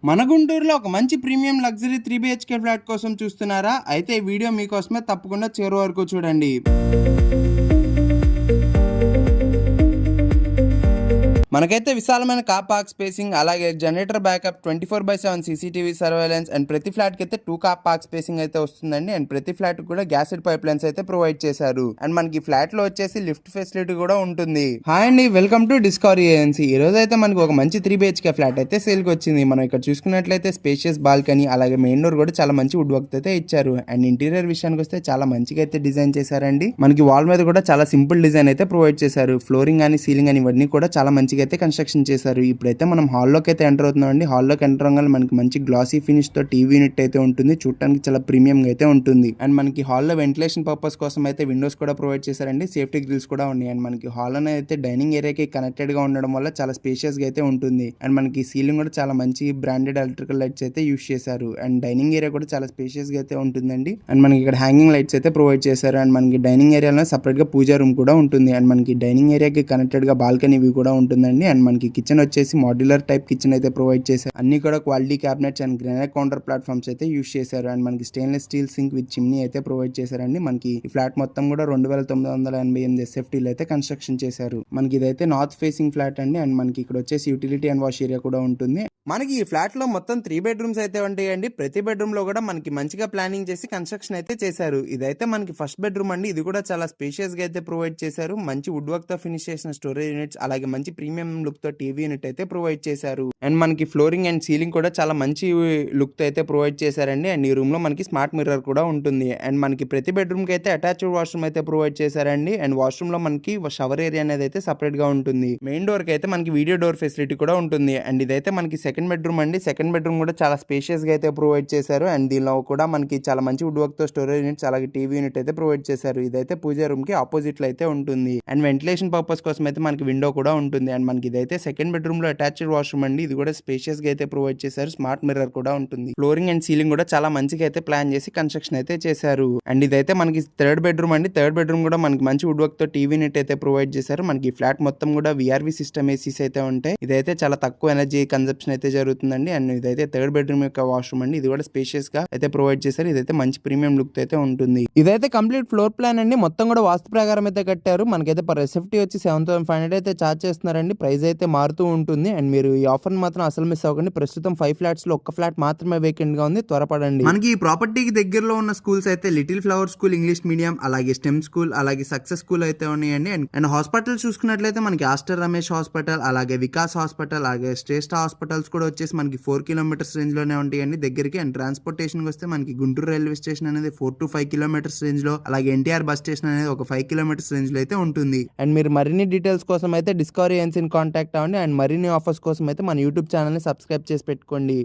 మన గుంటూరులో ఒక మంచి ప్రీమియం లగ్జరీ 3 BHK ఫ్లాట్ కోసం చూస్తున్నారా? అయితే ఈ వీడియో మీకోసమే, తప్పకుండా చివరి వరకు చూడండి. మనకైతే విశాలమైన కార్ పార్క్ స్పేసింగ్, అలాగే generator backup, 24/7 CCTV surveillance and ప్రతి ఫ్లాట్ కి అయితే 2 కార్ పార్క్ స్పేసింగ్ అయితే వస్తుందండి. అండ్ ప్రతి ఫ్లాట్ కూడా గ్యాసెడ్ పైప్ లైన్స్ అయితే ప్రొవైడ్ చేశారు. అండ్ మనకి ఫ్లాట్ లో వచ్చేసి లిఫ్ట్ ఫెసిలిటీ కూడా ఉంటుంది. హాయ్ అండి, వెల్కమ్ టు డిస్కవరీ ఏజెన్సీ. ఈ రోజు అయితే మనకి ఒక మంచి 3 BHK ఫ్లాట్ అయితే సేల్ కి వచ్చింది. మనం ఇక్కడ చూసుకున్నట్లయితే స్పేషియస్ బాల్కనీ, అలాగే మెయిన్ డోర్ కూడా చాలా మంచి వుడ్ వర్క్ అయితే ఇచ్చారు. అండ్ ఇంటీరియర్ విషయానికి వస్తే చాలా మంచిగా అయితే డిజైన్ చేశారండి. మనకి వాల్ మీద కూడా చాలా సింపుల్ డిజైన్ అయితే ప్రొవైడ్ చేశారు. ఫ్లోరింగ్ కానీ సీలింగ్ కానీ ఇవన్నీ కూడా చాలా మంచిగా అయితే కన్స్ట్రక్షన్ చేశారు. ఇప్పుడైతే మనం హాల్లోకి అయితే ఎంటర్ అవుతున్నాం అండి. హాల్లోకి ఎంటర్ అవ్వగానే మనకి మంచి గ్లాసీ ఫినిష్ తో టీవీ యూనిట్ అయితే ఉంటుంది. చూడటానికి చాలా ప్రీమియం గా అయితే ఉంటుంది. అండ్ మనకి హాల్లో వెంటిలేషన్ పర్పస్ కోసం అయితే విండోస్ కూడా ప్రొవైడ్ చేశారండి. సేఫ్టీ గ్రిల్స్ కూడా ఉన్నాయి. అండ్ మనకి హాల్ అనేది అయితే డైనింగ్ ఏరియాకి కనెక్టెడ్ గా ఉండడం వల్ల చాలా స్పేషియస్ గా అయితే ఉంటుంది. అండ్ మనకి సీలింగ్ కూడా చాలా మంచి బ్రాండెడ్ ఎలక్ట్రికల్ లైట్స్ అయితే యూస్ చేశారు. అండ్ డైనింగ్ ఏరియా కూడా చాలా స్పేషియస్ గా అయితే ఉంటుందండి. అండ్ మనకి ఇక్కడ హ్యాంగింగ్ లైట్స్ అయితే ప్రొవైడ్ చేశారు. అండ్ మనకి డైనింగ్ ఏరియాలో సపరేట్ గా పూజా రూమ్ కూడా ఉంటుంది. అండ్ మనకి డైనింగ్ ఏరియాకి కనెక్టెడ్ గా బాల్కనీ వ్యూ కూడా ఉంటుందండి. అండ్ మనకి కిచెన్ వచ్చేసి మాడ్యులర్ టైప్ కిచెన్ అయితే ప్రొవైడ్ చేశారు. అన్ని కూడా quality cabinets and granite counter platforms అయితే యూస్ చేశారు. అండ్ మనకి stainless steel sync with chimney అయితే ప్రొవైడ్ చేశారండి. మనకి ఈ ఫ్లాట్ మొత్తం కూడా 2988 SFT అయితే కన్స్ట్రక్షన్ చేశారు. మనకి ఇదైతే నార్త్ ఫేసింగ్ ఫ్లాట్ అండి. అండ్ మనకి ఇక్కడ వచ్చేసి యూటిలిటీ అండ్ వాష్ ఏరియా కూడా ఉంటుంది. మనకి ఈ ఫ్లాట్ లో మొత్తం 3 బెడ్రూమ్స్ అయితే ఉంటాయండి. ప్రతి బెడ్రూమ్ లో కూడా మనకి మంచిగా ప్లానింగ్ చేసి కన్స్ట్రక్షన్ అయితే చేశారు. ఇదైతే మనకి ఫస్ట్ బెడ్రూమ్ అండి. ఇది కూడా చాలా స్పేషియస్ గా అయితే ప్రొవైడ్ చేశారు. మంచి వుడ్ వర్క్ తో ఫినిష్ చేసిన స్టోరేజ్ యూనిట్స్, అలాగే మంచి ప్రీమియం లుక్ తో టీవీ యూనిట్ అయితే ప్రొవైడ్ చేశారు. అండ్ మనకి ఫ్లోరింగ్ అండ్ సీలింగ్ కూడా చాలా మంచి లుక్ తో అయితే ప్రొవైడ్ చేశారండి. అండ్ ఈ రూమ్ లో మనకి స్మార్ట్ మిర్రర్ కూడా ఉంటుంది. అండ్ మనకి ప్రతి బెడ్రూమ్ కి అయితే అటాచ్డ్ వాష్రూమ్ అయితే ప్రొవైడ్ చేశారండి. అండ్ వాష్రూమ్ లో మనకి షవర్ ఏరియా అనేది అయితే సపరేట్ గా ఉంటుంది. మెయిన్ డోర్ కి అయితే మనకి వీడియో డోర్ ఫెసిలిటీ కూడా ఉంటుంది. అండ్ ఇదైతే మనకి సెకండ్ బెడ్రూమ్ అండి. సెకండ్ బెడ్రూమ్ కూడా చాలా స్పేషియస్ గా అయితే ప్రొవైడ్ చేశారు. అండ్ దీనిలో కూడా మనకి చాలా మంచి వుడ్ వర్క్ తో స్టోరేజ్ యూనిట్స్, అలాగే టీవీ యూనిట్ అయితే ప్రొవైడ్ చేశారు. ఇదైతే పూజా రూమ్ కి ఆపోజిట్ లో అయితే ఉంటుంది. అండ్ వెంటిలేషన్ పర్పస్ కోసం అయితే మనకి విండో కూడా ఉంటుంది. అండ్ మనకి ఇదైతే సెకండ్ బెడ్రూమ్ లో అటాచ్డ్ వాష్రూమ్ అండి. ఇది కూడా స్పేషియస్ గా అయితే ప్రొవైడ్ చేశారు. స్మార్ట్ మిర్రర్ కూడా ఉంటుంది. ఫ్లోరింగ్ అండ్ సీలింగ్ కూడా చాలా మంచిగా అయితే ప్లాన్ చేసి కన్స్ట్రక్షన్ అయితే చేశారు. అండ్ ఇదైతే మనకి థర్డ్ బెడ్రూమ్ అండి. థర్డ్ బెడ్రూమ్ కూడా మనకి మంచి వుడ్ వర్క్ తో టీవీ యూనిట్ అయితే ప్రొవైడ్ చేశారు. మనకి ఫ్లాట్ మొత్తం కూడా VRV సిస్టమ్ ఏసీస్ అయితే ఉంటాయి. ఇదైతే చాలా తక్కువ ఎనర్జీ కన్సంప్షన్ అయితే జరుగుతుందండి. అండ్ ఇదైతే థర్డ్ బెడ్రూమ్ యొక్క వాష్రూమ్ అండి. ఇది కూడా స్పేషియస్ గా అయితే ప్రొవైడ్ చేశారు. ఇదైతే మంచి ప్రీమియం లుక్ అయితే ఉంటుంది. ఇదైతే కంప్లీట్ ఫ్లోర్ ప్లాన్ అండి. మొత్తం కూడా వాస్తు ప్రకారం అయితే కట్టారు. మనకైతే పర్ SFT వచ్చి 7,500 అయితే చార్జ్ చేస్తున్నారండి. ప్రైస్ అయితే మారుతూ ఉంటుంది. అండ్ మీరు ఈ ఆఫర్ మాత్రం అసలు మిస్ అవ్వకండి. ప్రస్తుతం 5 ఫ్లాట్స్ లో ఒక్క ఫ్లాట్ మాత్రమే వేకెంట్ గా ఉంది. త్వరపడండి. మనకి ఈ ప్రాపర్టీకి దగ్గరలో ఉన్న స్కూల్స్ అయితే little flower school English medium, అలాగే స్టెమ్ స్కూల్, అలాగే సక్సెస్ స్కూల్ అయితే ఉన్నాయండి. అండ్ హాస్పిటల్ చూసుకున్నట్లయితే మనకి ఆస్టర్ రమేష్ హాస్పిటల్, అలాగే వికాస్ హాస్పిటల్, అలాగే శ్రేష్ఠ హాస్పిటల్స్ కూడా వచ్చేసి మనకి 4 కిలోమీటర్స్ రేంజ్ లోనే ఉంటాయండి దగ్గరికి. అండ్ ట్రాన్స్పోర్టేషన్ వస్తే మనకి గుంటూరు రైల్వే స్టేషన్ అనేది 4 to 5 కిలోమీటర్స్ రేంజ్ లో, అలాగే NTR బస్ స్టేషన్ అనేది ఒక 5 కిలోమీటర్స్ రేంజ్ లో అయితే ఉంటుంది. అండ్ మీరు మరిన్ని డీటెయిల్స్ కోసం అయితే డిస్కవరీ ఏజెన్సీని కాంటాక్ట్ అవ్వండి. అండ్ మరిన్ని ఆఫర్స్ కోసం అయితే మన యూట్యూబ్ ఛానల్ ని సబ్స్క్రైబ్ చేసి పెట్టుకోండి.